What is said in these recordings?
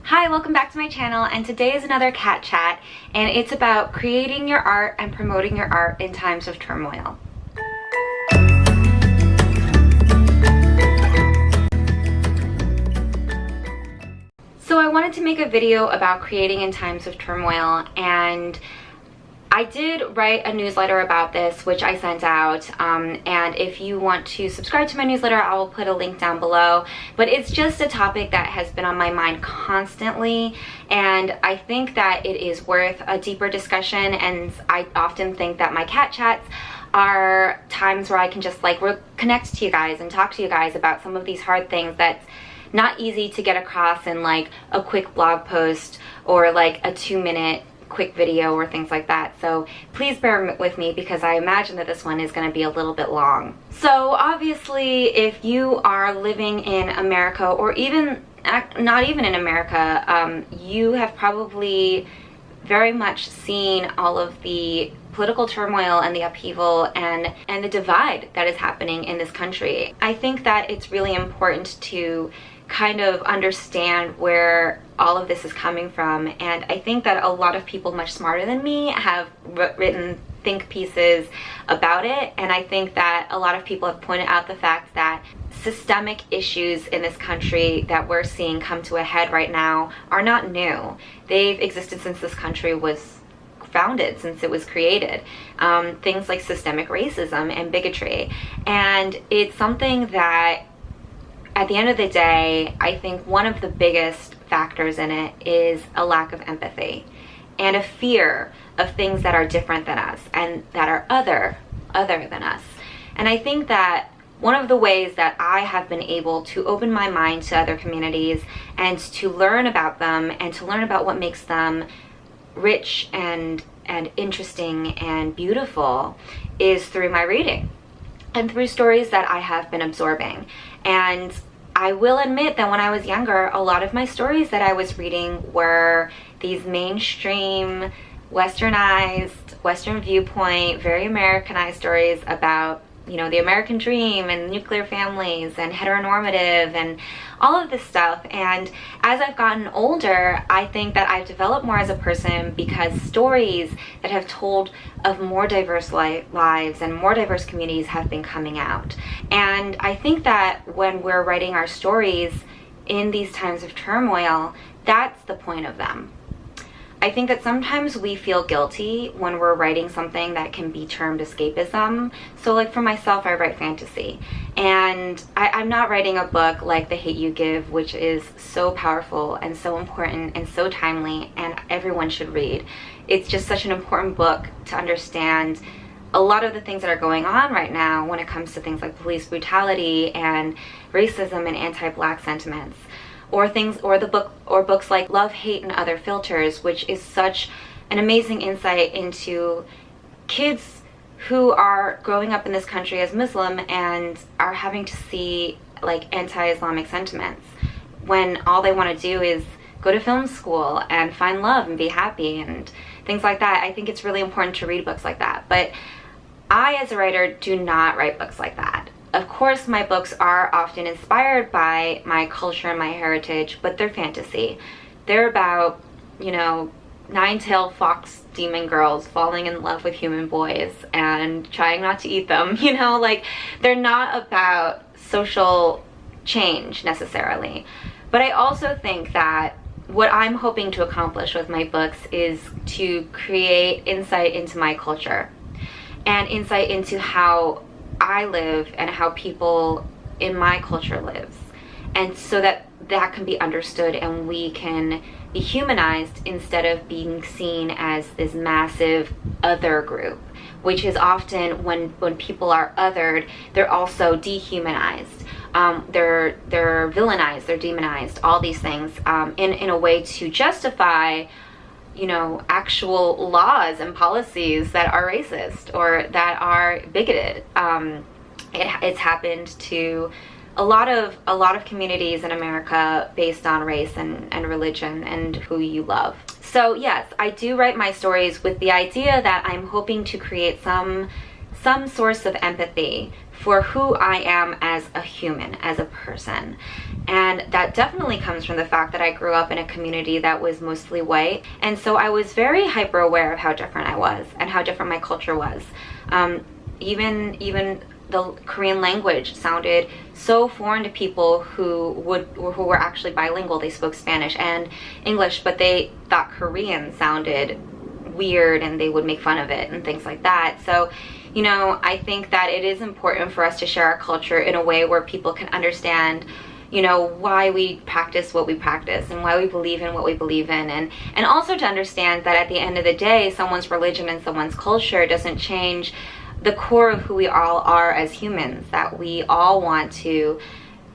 Hi, welcome back to my channel, and today is another cat chat, and it's about creating your art and promoting your art in times of turmoil. So I wanted to make a video about creating in times of turmoil, and I did write a newsletter about this, which I sent out, and if you want to subscribe to my newsletter, I will put a link down below. But it's just a topic that has been on my mind constantly, and I think that it is worth a deeper discussion. And I often think that my cat chats are times where I can just like connect to you guys and talk to you guys about some of these hard things that's not easy to get across in like a quick blog post or like a 2-minute quick video or things like that. So please bear with me because I imagine that this one is going to be a little bit long. So obviously, if you are living in America, or even not even in America, you have probably very much seen all of the political turmoil and the upheaval and the divide that is happening in this country. I think that it's really important to kind of understand where all of this is coming from, and I think that a lot of people much smarter than me have written think pieces about it, and I think that a lot of people have pointed out the fact that systemic issues in this country that we're seeing come to a head right now are not new. They've existed since this country was founded, since it was created. Things like systemic racism and bigotry, and it's something that at the end of the day, I think one of the biggest factors in it is a lack of empathy and a fear of things that are different than us and that are other than us. And I think that one of the ways that I have been able to open my mind to other communities and to learn about them and to learn about what makes them rich and interesting and beautiful is through my reading and through stories that I have been absorbing. And I will admit that when I was younger, a lot of my stories that I was reading were these mainstream, westernized, Western viewpoint, very Americanized stories about, you know, the American dream and nuclear families and heteronormative and all of this stuff. And as I've gotten older, I think that I've developed more as a person because stories that have told of more diverse lives and more diverse communities have been coming out. And I think that when we're writing our stories in these times of turmoil, that's the point of them. I think that sometimes we feel guilty when we're writing something that can be termed escapism. So like for myself, I write fantasy, and I'm not writing a book like The Hate U Give, which is so powerful and so important and so timely, and everyone should read. It's just such an important book to understand a lot of the things that are going on right now when it comes to things like police brutality and racism and anti-Black sentiments. Or books like Love, Hate, and Other Filters, which is such an amazing insight into kids who are growing up in this country as Muslim and are having to see like anti-Islamic sentiments when all they want to do is go to film school and find love and be happy and things like that. I think it's really important to read books like that, but I as a writer do not write books like that. Of course, my books are often inspired by my culture and my heritage, but they're fantasy. They're about, you know, nine-tailed fox demon girls falling in love with human boys and trying not to eat them, you know, like they're not about social change necessarily. But I also think that what I'm hoping to accomplish with my books is to create insight into my culture and insight into how I live and how people in my culture lives, and so that can be understood and we can be humanized instead of being seen as this massive other group, which is often when people are othered, they're also dehumanized, they're villainized, they're demonized, all these things in a way to justify, you know, actual laws and policies that are racist or that are bigoted. It's happened to a lot of communities in America based on race and religion and who you love. So yes, I do write my stories with the idea that I'm hoping to create some source of empathy for who I am as a human, as a person. And that definitely comes from the fact that I grew up in a community that was mostly white. And so I was very hyper aware of how different I was and how different my culture was. Even the Korean language sounded so foreign to people who were actually bilingual. They spoke Spanish and English, but they thought Korean sounded weird and they would make fun of it and things like that. So, you know, I think that it is important for us to share our culture in a way where people can understand, you know, why we practice what we practice and why we believe in what we believe in, and also to understand that at the end of the day, someone's religion and someone's culture doesn't change the core of who we all are as humans, that we all want to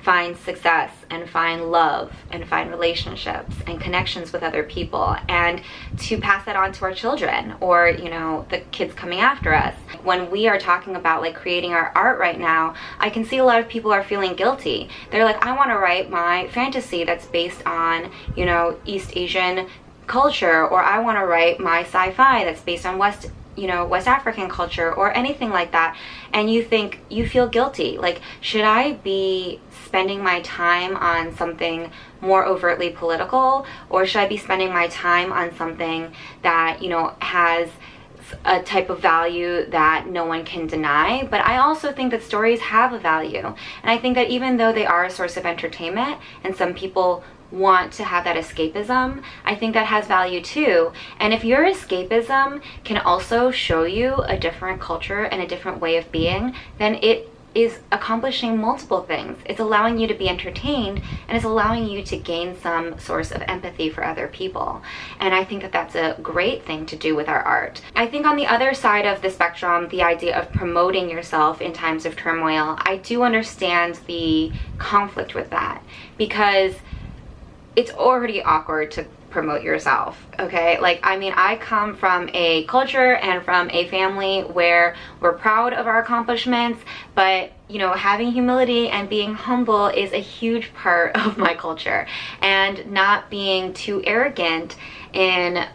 find success and find love and find relationships and connections with other people, and to pass that on to our children, or, you know, the kids coming after us. When we are talking about like creating our art right now, I can see a lot of people are feeling guilty. They're like, I want to write my fantasy that's based on, you know, East Asian culture, or I want to write my sci-fi that's based on West African culture, or anything like that. And you feel guilty. Like, should I be spending my time on something more overtly political, or should I be spending my time on something that, you know, has a type of value that no one can deny? But I also think that stories have a value. And I think that even though they are a source of entertainment, and some people want to have that escapism, I think that has value too. And if your escapism can also show you a different culture and a different way of being, then it is accomplishing multiple things. It's allowing you to be entertained, and it's allowing you to gain some source of empathy for other people. And I think that that's a great thing to do with our art. I think on the other side of the spectrum, the idea of promoting yourself in times of turmoil, I do understand the conflict with that, because it's already awkward to promote yourself, okay? Like, I mean, I come from a culture and from a family where we're proud of our accomplishments, but, you know, having humility and being humble is a huge part of my culture, and not being too arrogant in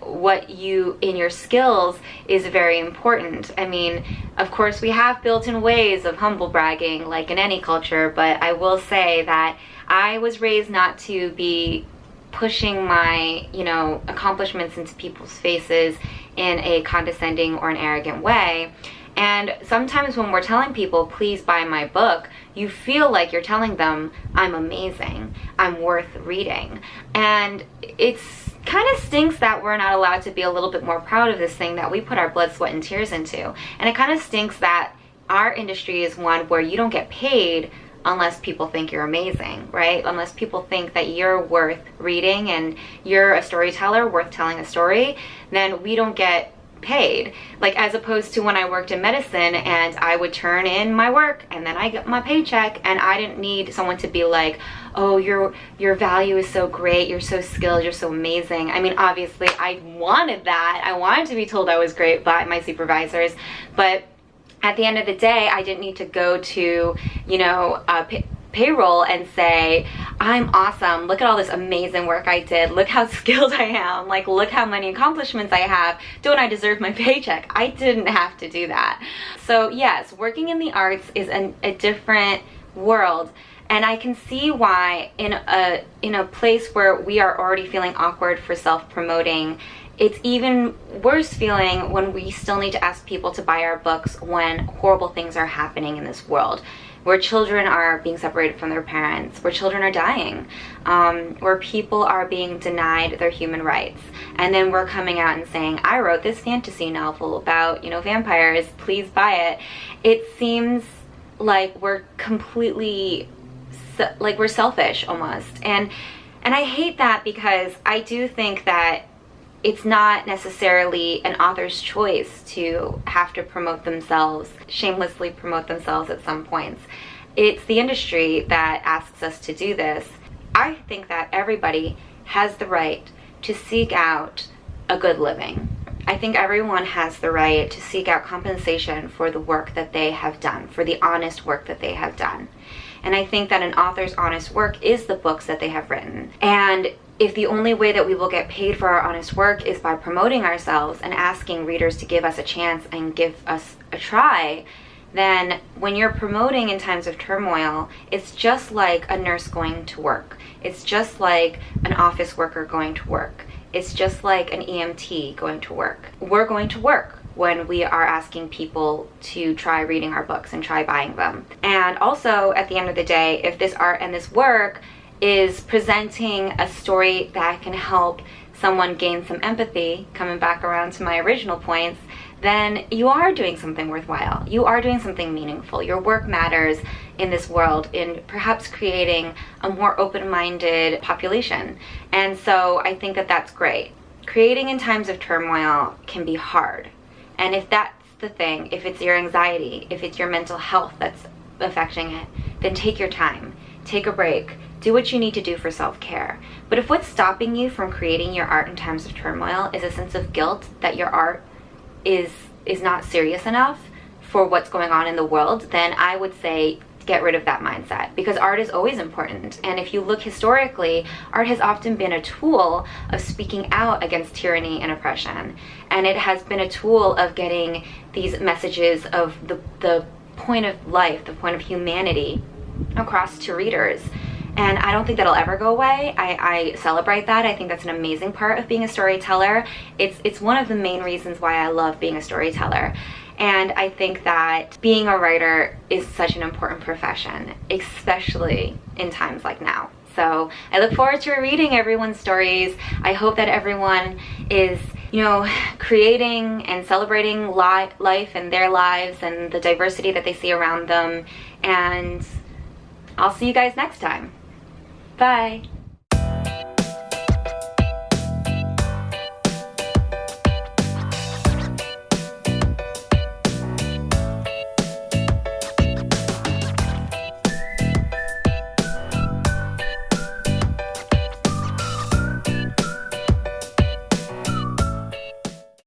your skills is very important. I mean, of course, we have built-in ways of humble bragging, like in any culture, but I will say that I was raised not to be pushing my, you know, accomplishments into people's faces in a condescending or an arrogant way. And sometimes when we're telling people, please buy my book, you feel like you're telling them, I'm amazing, I'm worth reading. And it's kind of stinks that we're not allowed to be a little bit more proud of this thing that we put our blood, sweat, and tears into. And it kind of stinks that our industry is one where you don't get paid unless people think you're amazing, right? Unless people think that you're worth reading and you're a storyteller worth telling a story, then we don't get paid. Like, as opposed to when I worked in medicine and I would turn in my work and then I get my paycheck, and I didn't need someone to be like, oh, your value is so great, you're so skilled, you're so amazing. I mean, obviously I wanted that. I wanted to be told I was great by my supervisors, but at the end of the day, I didn't need to go to, you know, payroll and say, I'm awesome, look at all this amazing work I did, look how skilled I am, like, look how many accomplishments I have, don't I deserve my paycheck? I didn't have to do that. So yes, working in the arts is a different world, and I can see why in a place where we are already feeling awkward for self-promoting, it's even worse feeling when we still need to ask people to buy our books when horrible things are happening in this world, where children are being separated from their parents, where children are dying, where people are being denied their human rights. And then we're coming out and saying, I wrote this fantasy novel about, you know, vampires, please buy it. It seems like we're completely, like, we're selfish almost. And I hate that, because I do think that it's not necessarily an author's choice to have to promote themselves, shamelessly promote themselves at some points. It's the industry that asks us to do this. I think that everybody has the right to seek out a good living. I think everyone has the right to seek out compensation for the work that they have done, for the honest work that they have done. And I think that an author's honest work is the books that they have written. And if the only way that we will get paid for our honest work is by promoting ourselves and asking readers to give us a chance and give us a try, then when you're promoting in times of turmoil, it's just like a nurse going to work. It's just like an office worker going to work. It's just like an EMT going to work. We're going to work when we are asking people to try reading our books and try buying them. And also, at the end of the day, if this art and this work is presenting a story that can help someone gain some empathy, coming back around to my original points, then you are doing something worthwhile. You are doing something meaningful. Your work matters in this world in perhaps creating a more open-minded population. And so I think that that's great. Creating in times of turmoil can be hard. And if that's the thing, if it's your anxiety, if it's your mental health that's affecting it, then take your time, take a break, do what you need to do for self-care. But if what's stopping you from creating your art in times of turmoil is a sense of guilt that your art is not serious enough for what's going on in the world, then I would say get rid of that mindset, because art is always important. And if you look historically, art has often been a tool of speaking out against tyranny and oppression. And it has been a tool of getting these messages of the point of life, the point of humanity across to readers. And I don't think that'll ever go away. I celebrate that. I think that's an amazing part of being a storyteller. It's one of the main reasons why I love being a storyteller. And I think that being a writer is such an important profession, especially in times like now. So I look forward to reading everyone's stories. I hope that everyone is, creating and celebrating life and their lives and the diversity that they see around them. And I'll see you guys next time. Bye.